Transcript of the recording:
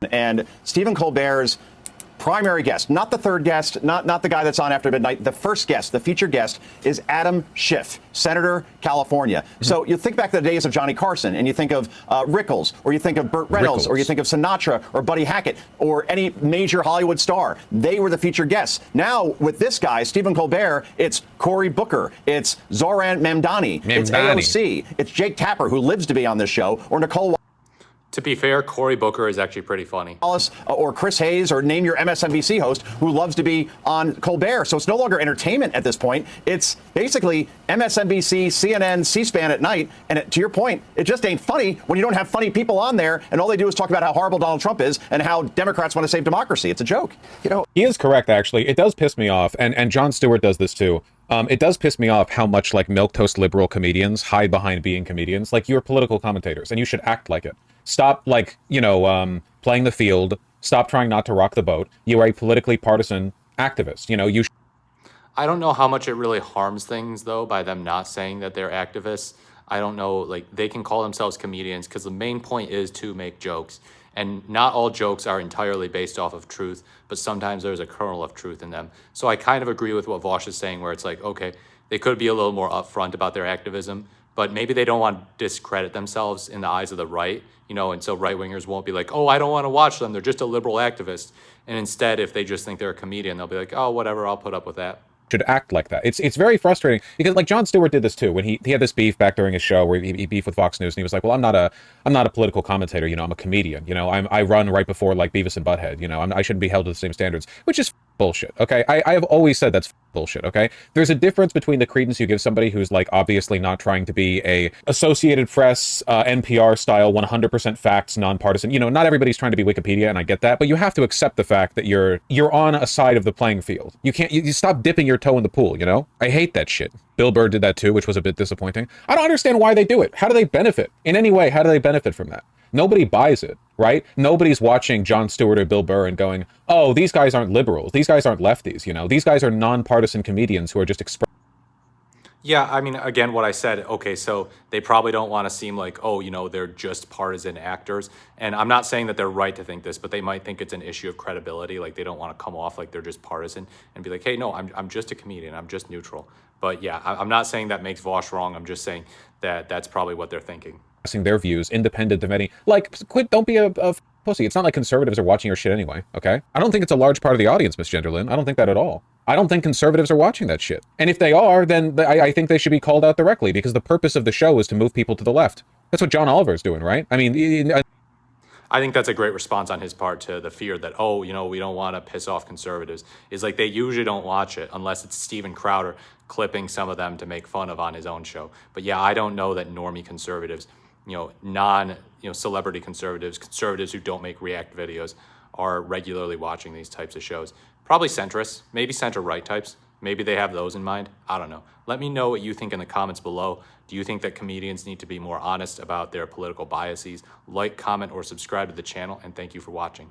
And Stephen Colbert's primary guest, not the third guest, not the guy that's on after midnight. The first guest, the featured guest, is Adam Schiff, Senator, California. Mm-hmm. So you think back to the days of Johnny Carson, and you think of Rickles, or you think of Burt Reynolds, or you think of Sinatra, or Buddy Hackett, or any major Hollywood star. They were the featured guests. Now, with this guy, Stephen Colbert, it's Cory Booker, it's Zohran Mamdani, it's AOC, it's Jake Tapper, who lives to be on this show, or Nicole. To be fair, Cory Booker is actually pretty funny. Or Chris Hayes, or name your MSNBC host who loves to be on Colbert. So it's no longer entertainment at this point. It's basically MSNBC, CNN, C-SPAN at night. And to your point, it just ain't funny when you don't have funny people on there and all they do is talk about how horrible Donald Trump is and how Democrats want to save democracy. It's a joke. You know, he is correct, actually. It does piss me off. And Jon Stewart does this too. It does piss me off how much like milquetoast liberal comedians hide behind being comedians. Like, you're political commentators and you should act like it. Stop, like, playing the field. Stop trying not to rock the boat. You are a politically partisan activist. I don't know how much it really harms things, though, by them not saying that they're activists. I don't know, like, they can call themselves comedians because the main point is to make jokes. And not all jokes are entirely based off of truth, but sometimes there's a kernel of truth in them. So I kind of agree with what Vaush is saying, where it's like, okay, they could be a little more upfront about their activism, but maybe they don't want to discredit themselves in the eyes of the right, and so right-wingers won't be like, oh, I don't want to watch them, they're just a liberal activist. And instead, if they just think they're a comedian, they'll be like, oh, whatever, I'll put up with that. Should act like that. It's very frustrating because, like, Jon Stewart did this too when he had this beef back during his show where he beefed with Fox News, and he was like, well, I'm not a political commentator, I'm a comedian, I run right before, like, Beavis and Butthead, I shouldn't be held to the same standards, which is bullshit. Okay, I have always said that's bullshit. Okay, there's a difference between the credence you give somebody who's, like, obviously not trying to be a Associated Press NPR style 100% facts nonpartisan. Not everybody's trying to be Wikipedia, and I get that, but you have to accept the fact that you're on a side of the playing field. You can't you stop dipping your toe in the pool. I hate that shit. Bill Burr did that too, which was a bit disappointing. I don't understand why they do it. How do they benefit in any way? How do they benefit from that? Nobody buys it, right? Nobody's watching Jon Stewart or Bill Burr and going, oh, these guys aren't liberals. These guys aren't lefties. These guys are nonpartisan comedians who are just expressing. Yeah, I mean, again, what I said, okay, so they probably don't want to seem like, oh, they're just partisan actors. And I'm not saying that they're right to think this, but they might think it's an issue of credibility. Like, they don't want to come off like they're just partisan and be like, hey, no, I'm just a comedian. I'm just neutral. But yeah, I'm not saying that makes Vaush wrong. I'm just saying that that's probably what they're thinking. Their views independent of any, like, don't be a pussy. It's not like conservatives are watching your shit anyway, okay? I don't think it's a large part of the audience, Miss Genderlin. I don't think that at all. I don't think conservatives are watching that shit. And if they are, then I think they should be called out directly, because the purpose of the show is to move people to the left. That's what John Oliver's doing, right? I mean, I think that's a great response on his part to the fear that, oh, we don't want to piss off conservatives. Is like, they usually don't watch it unless it's Steven Crowder clipping some of them to make fun of on his own show. But yeah, I don't know that normie conservatives, celebrity conservatives who don't make react videos are regularly watching these types of shows. Probably centrists, maybe center-right types. Maybe they have those in mind. I don't know. Let me know what you think in the comments below. Do you think that comedians need to be more honest about their political biases? Like, comment, or subscribe to the channel, and thank you for watching.